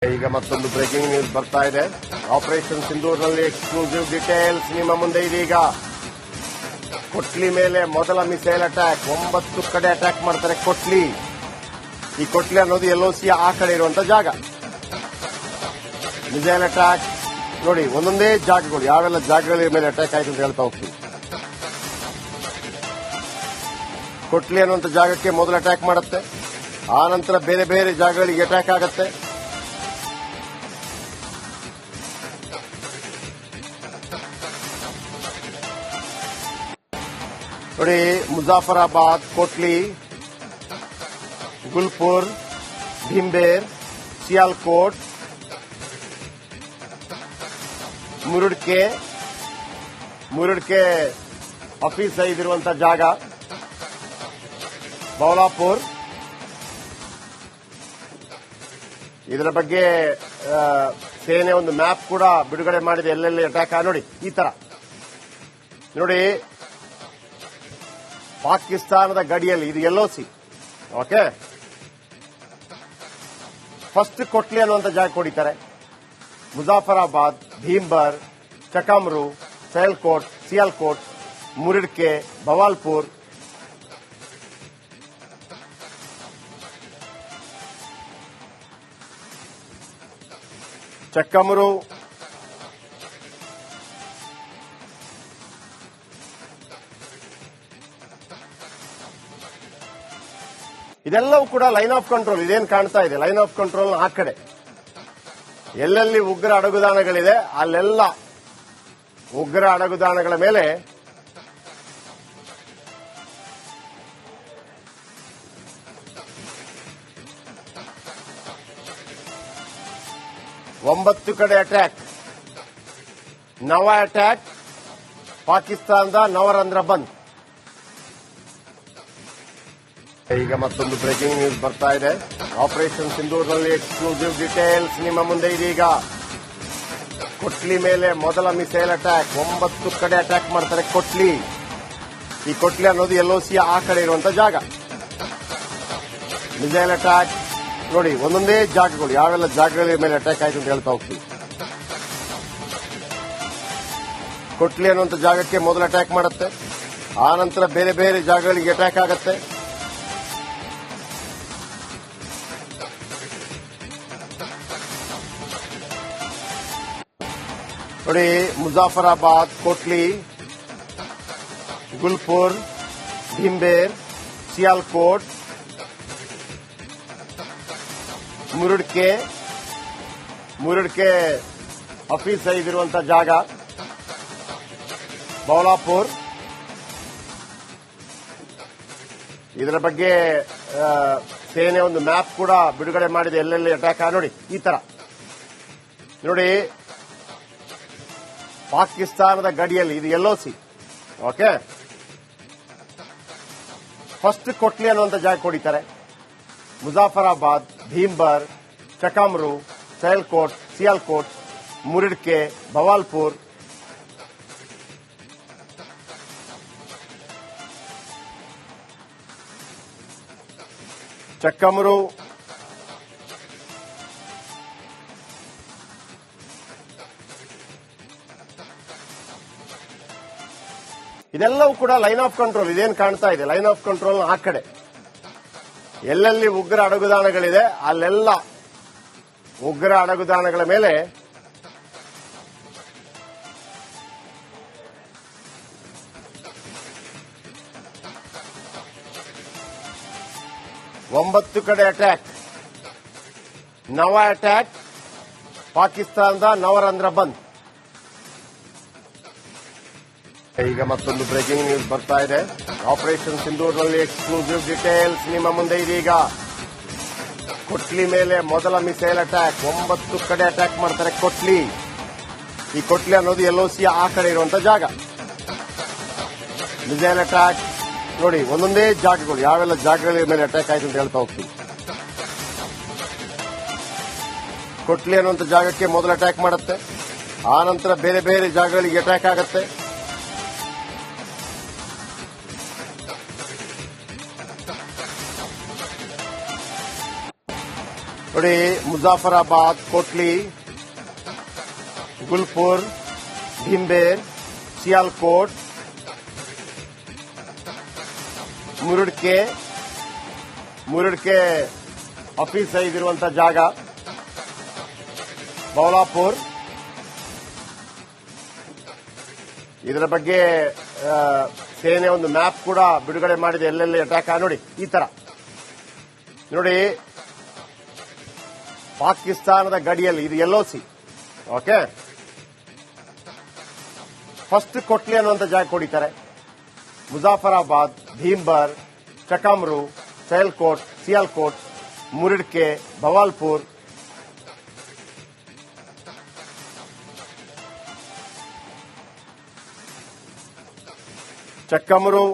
ಈಗ ಮತ್ತೊಂದು breaking news ಬರ್ತಾ ಇದೆ. ಆಪರೇಷನ್ ಸಿಂಧೂರ್ನಲ್ಲಿ ಎಕ್ಸ್ಕ್ಲೂಸಿವ್ ಡೀಟೇಲ್ಸ್ ನಿಮ್ಮ ಮುಂದೆ ಇದೀಗ. ಕೊಟ್ಲಿ ಮೇಲೆ ಮೊದಲ ಮಿಸೈಲ್ ಅಟ್ಯಾಕ್. 9 ಕಡೆ ಅಟ್ಯಾಕ್ ಮಾಡ್ತಾರೆ ಕೊಟ್ಲಿ. ಈ ಕೊಟ್ಲಿ ಅನ್ನೋದು LOC ಆ ಕಡೆ ಇರುವಂತ ಜಾಗ. ಮಿಸೈಲ್ ಅಟ್ಯಾಕ್ ನೋಡಿ, ಒಂದೊಂದೇ ಜಾಗಗಳು ಯಾವೆಲ್ಲ ಜಾಗಗಳ ಮೇಲೆ ಅಟ್ಯಾಕ್ ಆಯ್ತು ಅಂತ ಹೇಳ್ತಾ ಹೋಗ್ತೀವಿ. ಕೊಟ್ಲಿ ಅನ್ನುವಂಥ ಜಾಗಕ್ಕೆ ಮೊದಲು ಅಟ್ಯಾಕ್ ಮಾಡುತ್ತೆ, ಆ ನಂತರ ಬೇರೆ ಬೇರೆ ಜಾಗಗಳಿಗೆ ಅಟ್ಯಾಕ್ ಆಗುತ್ತೆ. ನೋಡಿ, ಮುಜಾಫರಾಬಾದ್, ಕೊಟ್ಲಿ, ಗುಲ್ಪುರ್, ಭೀಂಬೇರ್, ಸಿಯಾಲ್ಕೋಟ್, ಮುರುಡ್ಕೆ ಆಫೀಸ್ ಇದಿರುವಂತಹ ಜಾಗ, ಬೌಲಾಪುರ್. ಇದರ ಬಗ್ಗೆ ಸೇನೆ ಒಂದು ಮ್ಯಾಪ್ ಕೂಡ ಬಿಡುಗಡೆ ಮಾಡಿದೆ, ಎಲ್ಲೆಲ್ಲಿ ಅಟ್ಯಾಕ್. ನೋಡಿ, ಈ ತರ ನೋಡಿ, ಪಾಕಿಸ್ತಾನದ ಗಡಿಯಲ್ಲಿ ಇದು LOC. ಓಕೆ, ಫಸ್ಟ್ ಕೊಟ್ಲಿ ಅನ್ನುವಂಥ ಜಾಗ ಹೊಡಿತಾರೆ. ಮುಜಾಫರಾಬಾದ್, ಭೀಂಬರ್, ಚಕಮ್ರು, ಸಿಯಾಲ್ಕೋಟ್, ಮುರಿಡ್ಕೆ, ಬವಾಲ್ಪುರ್. ಚಕ್ಕಮರು, ಇದೆಲ್ಲವೂ ಕೂಡ ಲೈನ್ ಆಫ್ ಕಂಟ್ರೋಲ್. ಇದೇನು ಕಾಣ್ತಾ ಇದೆ ಲೈನ್ ಆಫ್ ಕಂಟ್ರೋಲ್ ಆ ಕಡೆ ಎಲ್ಲೆಲ್ಲಿ ಉಗ್ರ ಅಡಗುದಾಣಗಳಿದೆ ಅಲ್ಲೆಲ್ಲ ಉಗ್ರ ಅಡಗುದಾಣಗಳ ಮೇಲೆ ಒಂಬತ್ತು ಕಡೆ ಅಟ್ಯಾಕ್. ನವ ಅಟ್ಯಾಕ್ ಪಾಕಿಸ್ತಾನದ ನವರಂಧ್ರ ಬಂದ್. ಈಗ ಮತ್ತೊಂದು ಬ್ರೇಕಿಂಗ್ ನ್ಯೂಸ್ ಬರ್ತಾ ಇದೆ. ಆಪರೇಷನ್ ಸಿಂಧೂರ್ನಲ್ಲಿ ಎಕ್ಸ್ಕ್ಲೂಸಿವ್ ಡೀಟೇಲ್ಸ್ ನಿಮ್ಮ ಮುಂದೆ ಇದೀಗ. ಕೊಟ್ಲಿ ಮೇಲೆ ಮೊದಲ ಮಿಸೈಲ್ ಅಟ್ಯಾಕ್. 9 ಕಡೆ ಅಟ್ಯಾಕ್ ಮಾಡ್ತಾರೆ ಕೊಟ್ಲಿ. ಈ ಕೊಟ್ಲಿ ಅನ್ನೋದು LOC ಆ ಕಡೆ ಇರುವಂತ ಜಾಗ. ಮಿಸೈಲ್ ಅಟ್ಯಾಕ್ ನೋಡಿ, ಒಂದೊಂದೇ ಜಾಗಗಳು ಯಾವೆಲ್ಲ ಜಾಗಗಳ ಮೇಲೆ ಅಟ್ಯಾಕ್ ಆಯ್ತು ಅಂತ ಹೇಳ್ತಾ ಹೋಗ್ತೀವಿ. ಕೊಟ್ಲಿ ಅನ್ನುವಂಥ ಜಾಗಕ್ಕೆ ಮೊದಲು ಅಟ್ಯಾಕ್ ಮಾಡುತ್ತೆ, ಆ ನಂತರ ಬೇರೆ ಬೇರೆ ಜಾಗಗಳಿಗೆ ಅಟ್ಯಾಕ್ ಆಗುತ್ತೆ. ನೋಡಿ, ಮುಜಾಫರಾಬಾದ್, ಕೊಟ್ಲಿ, ಗುಲ್ಪುರ್, ಭೀಂಬೇರ್, ಸಿಯಾಲ್ಕೋಟ್, ಮುರುಡ್ಕೆ ಆಫೀಸ್ ಇದಿರುವಂತಹ ಜಾಗ, ಬೌಲಾಪುರ್. ಇದರ ಬಗ್ಗೆ ಸೇನೆ ಒಂದು ಮ್ಯಾಪ್ ಕೂಡ ಬಿಡುಗಡೆ ಮಾಡಿದೆ, ಎಲ್ಲೆಲ್ಲಿ ಅಟ್ಯಾಕ್. ನೋಡಿ, ಈ ತರ ನೋಡಿ, ಪಾಕಿಸ್ತಾನದ ಗಡಿಯಲ್ಲಿ ಇದು LOC. ಓಕೆ, ಫಸ್ಟ್ ಕೊಟ್ಲಿ ಅನ್ನುವಂಥ ಜಾಗ ಹೊಡಿತಾರೆ. ಮುಜಾಫರಾಬಾದ್, ಭೀಂಬರ್, ಚಕಮ್ರು, ಸಿಯಾಲ್ಕೋಟ್, ಮುರಿಡ್ಕೆ, ಬವಾಲ್ಪುರ್. ಚಕ್ಕಮರು, ಇದೆಲ್ಲವೂ ಕೂಡ ಲೈನ್ ಆಫ್ ಕಂಟ್ರೋಲ್. ಇದೇನು ಕಾಣ್ತಾ ಇದೆ ಲೈನ್ ಆಫ್ ಕಂಟ್ರೋಲ್ ಆ ಕಡೆ ಎಲ್ಲೆಲ್ಲಿ ಉಗ್ರ ಅಡಗುದಾಣಗಳಿದೆ ಅಲ್ಲೆಲ್ಲ ಉಗ್ರ ಅಡಗುದಾಣಗಳ ಮೇಲೆ ಒಂಬತ್ತು ಕಡೆ ಅಟ್ಯಾಕ್. ನವ ಅಟ್ಯಾಕ್ ಪಾಕಿಸ್ತಾನದ ನವರಂಧ್ರ ಬಂದ್. ಈಗ ಮತ್ತೊಂದು ಬ್ರೇಕಿಂಗ್ ನ್ಯೂಸ್ ಬರ್ತಾ ಇದೆ. ಆಪರೇಷನ್ ಸಿಂಧೂರ್ನಲ್ಲಿ ಎಕ್ಸ್ಕ್ಲೂಸಿವ್ ಡೀಟೇಲ್ಸ್ ನಿಮ್ಮ ಮುಂದೆ ಇದೀಗ. ಕೊಟ್ಲಿ ಮೇಲೆ ಮೊದಲ ಮಿಸೈಲ್ ಅಟ್ಯಾಕ್. 9 ಕಡೆ ಅಟ್ಯಾಕ್ ಮಾಡ್ತಾರೆ ಕೊಟ್ಲಿ. ಈ ಕೊಟ್ಲಿ ಅನ್ನೋದು LOC ಆ ಕಡೆ ಇರುವಂತ ಜಾಗ. ಮಿಸೈಲ್ ಅಟ್ಯಾಕ್ ನೋಡಿ, ಒಂದೊಂದೇ ಜಾಗಗಳು ಯಾವೆಲ್ಲ ಜಾಗಗಳ ಮೇಲೆ ಅಟ್ಯಾಕ್ ಆಯ್ತು ಅಂತ ಹೇಳ್ತಾ ಹೋಗ್ತೀವಿ. ಕೊಟ್ಲಿ ಅನ್ನುವಂಥ ಜಾಗಕ್ಕೆ ಮೊದಲು ಅಟ್ಯಾಕ್ ಮಾಡುತ್ತೆ, ಆ ನಂತರ ಬೇರೆ ಬೇರೆ ಜಾಗಗಳಿಗೆ ಅಟ್ಯಾಕ್ ಆಗುತ್ತೆ. ನೋಡಿ, ಮುಜಾಫರಾಬಾದ್, ಕೋಟ್ಲಿ, ಗುಲ್ಪುರ್, ಭಿಂಬೇರ್, ಸಿಯಾಲ್ಕೋಟ್, ಮುರುಡ್ಕೆ ಆಫೀಸ್ ಇದಿರುವಂತಹ ಜಾಗ, ಬೌಲಾಪುರ್. ಇದರ ಬಗ್ಗೆ ಸೇನೆ ಒಂದು ಮ್ಯಾಪ್ ಕೂಡ ಬಿಡುಗಡೆ ಮಾಡಿದೆ, ಎಲ್ಲೆಲ್ಲಿ ಅಟ್ಯಾಕ್ ನೋಡಿ. ಈ ತರ ನೋಡಿ, ಪಾಕಿಸ್ತಾನದ ಗಡಿಯಲ್ಲಿ ಇದು LOC. ಓಕೆ, ಫಸ್ಟ್ ಕೊಟ್ಲಿ ಅನ್ನುವಂಥ ಜಾಗ ಕೊಡಿತಾರೆ. ಮುಜಾಫರಾಬಾದ್, ಭೀಂಬರ್, ಚಕಮ್ರು, ಸಿಯಾಲ್ಕೋಟ್, ಮುರುಡ್ಕೆ, ಬವಾಲ್ಪುರ್. ಚಕ್ಕಮರು,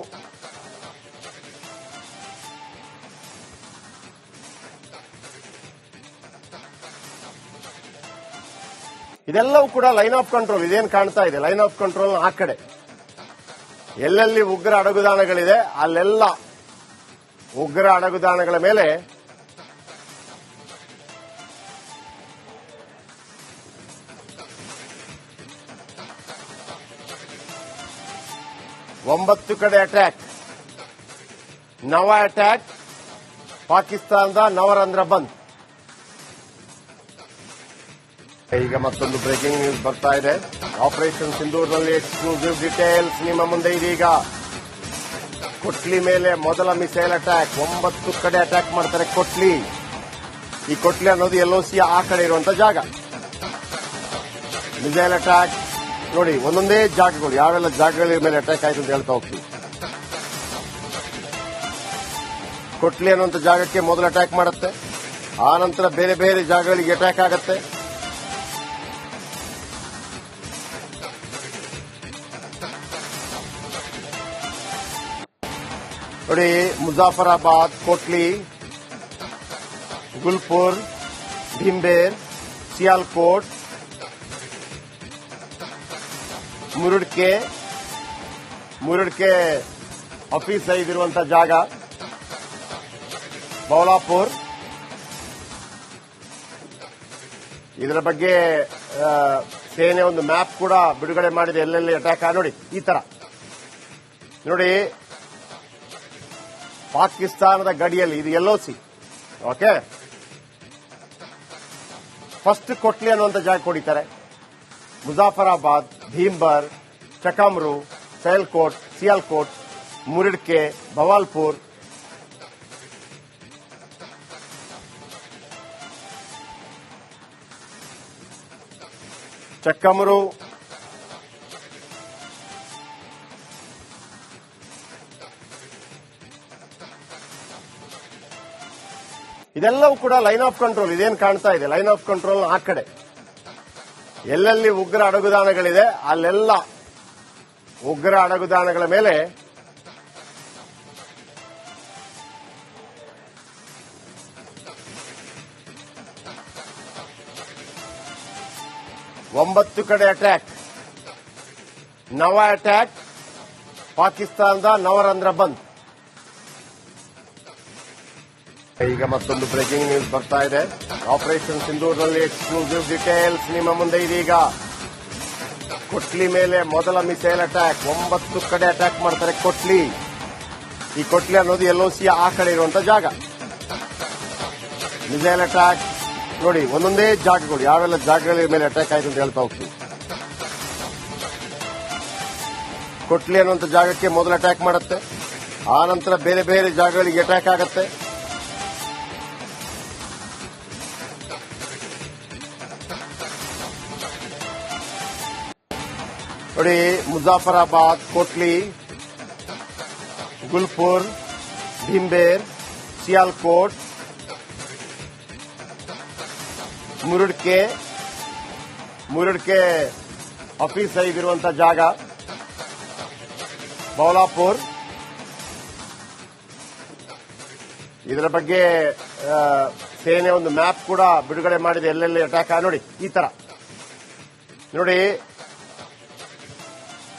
ಇದೆಲ್ಲವೂ ಕೂಡ ಲೈನ್ ಆಫ್ ಕಂಟ್ರೋಲ್. ಇದೇನು ಕಾಣ್ತಾ ಇದೆ ಲೈನ್ ಆಫ್ ಕಂಟ್ರೋಲ್ ಆ ಕಡೆ ಎಲ್ಲೆಲ್ಲಿ ಉಗ್ರ ಅಡಗುದಾಣಗಳಿದೆ ಅಲ್ಲೆಲ್ಲ ಉಗ್ರ ಅಡಗುದಾಣಗಳ ಮೇಲೆ ಒಂಬತ್ತು ಕಡೆ ಅಟ್ಯಾಕ್. ನವ ಅಟ್ಯಾಕ್ ಪಾಕಿಸ್ತಾನದ ನವರಂಧ್ರ ಬಂದ್. ಈಗ ಮತ್ತೊಂದು ಬ್ರೇಕಿಂಗ್ ನ್ಯೂಸ್ ಬರ್ತಾ ಇದೆ. ಆಪರೇಷನ್ ಸಿಂಧೂರ್ನಲ್ಲಿ ಎಕ್ಸ್ಕ್ಲೂಸಿವ್ ಡೀಟೇಲ್ಸ್ ನಿಮ್ಮ ಮುಂದೆ ಇದೀಗ. ಕೊಟ್ಲಿ ಮೇಲೆ ಮೊದಲ ಮಿಸೈಲ್ ಅಟ್ಯಾಕ್. 9 ಕಡೆ ಅಟ್ಯಾಕ್ ಮಾಡ್ತಾರೆ ಕೊಟ್ಲಿ. ಈ ಕೊಟ್ಲಿ ಅನ್ನೋದು LOC ಆ ಕಡೆ ಇರುವಂತ ಜಾಗ. ಮಿಸೈಲ್ ಅಟ್ಯಾಕ್ ನೋಡಿ, ಒಂದೊಂದೇ ಜಾಗಗಳು, ಯಾವೆಲ್ಲ ಜಾಗಗಳ ಮೇಲೆ ಅಟ್ಯಾಕ್ ಆಯ್ತು ಅಂತ ಹೇಳ್ತಾ ಹೋಗ್ತೀವಿ. ಕೊಟ್ಲಿ ಅನ್ನುವಂಥ ಜಾಗಕ್ಕೆ ಮೊದಲು ಅಟ್ಯಾಕ್ ಮಾಡುತ್ತೆ, ಆ ನಂತರ ಬೇರೆ ಬೇರೆ ಜಾಗಗಳಿಗೆ ಅಟ್ಯಾಕ್ ಆಗುತ್ತೆ. ನೋಡಿ, ಮುಜಾಫರಾಬಾದ್, ಕೋಟ್ಲಿ, ಗುಲ್ಪುರ್, ಭಿಂಬೇರ್, ಸಿಯಾಲ್ಕೋಟ್, ಮುರುಡ್ಕೆ ಆಫೀಸ್ ಇದಿರುವಂತಹ ಜಾಗ, ಬೌಲಾಪುರ್. ಇದರ ಬಗ್ಗೆ ಸೇನೆ ಒಂದು ಮ್ಯಾಪ್ ಕೂಡ ಬಿಡುಗಡೆ ಮಾಡಿದೆ, ಎಲ್ಲೆಲ್ಲಿ ಅಟ್ಯಾಕ್ ನೋಡಿ. ಈ ತರ ನೋಡಿ, ಪಾಕಿಸ್ತಾನದ ಗಡಿಯಲ್ಲಿ ಇದು LOC. ಓಕೆ, ಫಸ್ಟ್ ಕೊಟ್ಲಿ ಅನ್ನುವಂಥ ಜಾಗ ಕೊಡಿತಾರೆ. ಮುಜಾಫರಾಬಾದ್, ಭೀಂಬರ್, ಚಕಮ್ರು, ಸಿಯಾಲ್ಕೋಟ್, ಮುರುಡ್ಕೆ, ಬವಾಲ್ಪುರ್. ಚಕ್ಕಮರು, ಇದೆಲ್ಲವೂ ಕೂಡ ಲೈನ್ ಆಫ್ ಕಂಟ್ರೋಲ್. ಇದೇನು ಕಾಣ್ತಾ ಇದೆ ಲೈನ್ ಆಫ್ ಕಂಟ್ರೋಲ್ ಆ ಕಡೆ ಎಲ್ಲೆಲ್ಲಿ ಉಗ್ರ ಅಡಗುದಾಣಗಳಿದೆ ಅಲ್ಲೆಲ್ಲ ಉಗ್ರ ಅಡಗುದಾಣಗಳ ಮೇಲೆ ಒಂಬತ್ತು ಕಡೆ ಅಟ್ಯಾಕ್. ನವ ಅಟ್ಯಾಕ್ ಪಾಕಿಸ್ತಾನದ ನವರಂಧ್ರ ಬಂದ್. ಈಗ ಮತ್ತೊಂದು ಬ್ರೇಕಿಂಗ್ ನ್ಯೂಸ್ ಬರ್ತಾ ಇದೆ. ಆಪರೇಷನ್ ಸಿಂಧೂರ್ನಲ್ಲಿ ಎಕ್ಸ್ಕ್ಲೂಸಿವ್ ಡೀಟೇಲ್ಸ್ ನಿಮ್ಮ ಮುಂದೆ ಇದೀಗ. ಕೊಟ್ಲಿ ಮೇಲೆ ಮೊದಲ ಮಿಸೈಲ್ ಅಟ್ಯಾಕ್. 9 ಕಡೆ ಅಟ್ಯಾಕ್ ಮಾಡ್ತಾರೆ ಕೊಟ್ಲಿ. ಈ ಕೊಟ್ಲಿ ಅನ್ನೋದು LOC ಆ ಕಡೆ ಇರುವಂತ ಜಾಗ. ಮಿಸೈಲ್ ಅಟ್ಯಾಕ್ ನೋಡಿ, ಒಂದೊಂದೇ ಜಾಗಗಳು, ಯಾವೆಲ್ಲ ಜಾಗಗಳ ಮೇಲೆ ಅಟ್ಯಾಕ್ ಆಯ್ತು ಅಂತ ಹೇಳ್ತಾ ಹೋಗ್ತೀವಿ. ಕೊಟ್ಲಿ ಅನ್ನುವಂಥ ಜಾಗಕ್ಕೆ ಮೊದಲು ಅಟ್ಯಾಕ್ ಮಾಡುತ್ತೆ, ಆ ನಂತರ ಬೇರೆ ಬೇರೆ ಜಾಗಗಳಿಗೆ ಅಟ್ಯಾಕ್ ಆಗುತ್ತೆ. ನೋಡಿ, ಮುಜಾಫರಾಬಾದ್, ಕೋಟ್ಲಿ, ಗುಲ್ಪುರ್, ಭಿಂಬೇರ್, ಸಿಯಾಲ್ಕೋಟ್, ಮುರುಡ್ಕೆ ಆಫೀಸ್ ಇದಿರುವಂತಹ ಜಾಗ, ಬೌಲಾಪುರ್. ಇದರ ಬಗ್ಗೆ ಸೇನೆ ಒಂದು ಮ್ಯಾಪ್ ಕೂಡ ಬಿಡುಗಡೆ ಮಾಡಿದೆ, ಎಲ್ಲೆಲ್ಲಿ ಅಟ್ಯಾಕ್ ನೋಡಿ. ಈ ತರ ನೋಡಿ,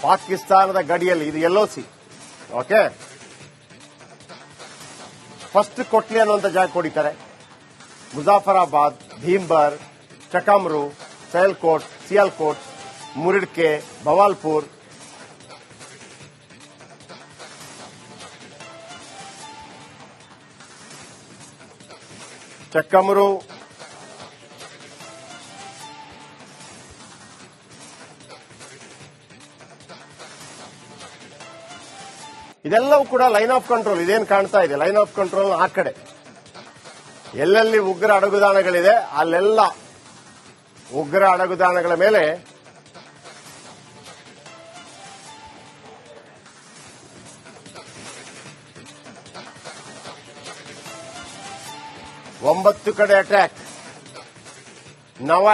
ಪಾಕಿಸ್ತಾನದ ಗಡಿಯಲ್ಲಿ ಇದು LOC. ಓಕೆ, ಫಸ್ಟ್ ಕೊಟ್ಲಿ ಅನ್ನುವಂಥ ಜಾಗ ಕೊಡಿತಾರೆ. ಮುಜಾಫರಾಬಾದ್, ಭೀಂಬರ್, ಚಕಮ್ರು, ಸಿಯಾಲ್ಕೋಟ್, ಮುರಿಡ್ಕೆ, ಭವಾಲ್ಪುರ್, ಚಕ್ಕಮರು, ಇದೆಲ್ಲವೂ ಕೂಡ ಲೈನ್ ಆಫ್ ಕಂಟ್ರೋಲ್. ಇದೇನು ಕಾಣ್ತಾ ಇದೆ ಲೈನ್ ಆಫ್ ಕಂಟ್ರೋಲ್ ಆ ಕಡೆ ಎಲ್ಲೆಲ್ಲಿ ಉಗ್ರ ಅಡಗುದಾಣಗಳಿದೆ ಅಲ್ಲೆಲ್ಲ ಉಗ್ರ ಅಡಗುದಾಣಗಳ ಮೇಲೆ ಒಂಬತ್ತು ಕಡೆ ಅಟ್ಯಾಕ್.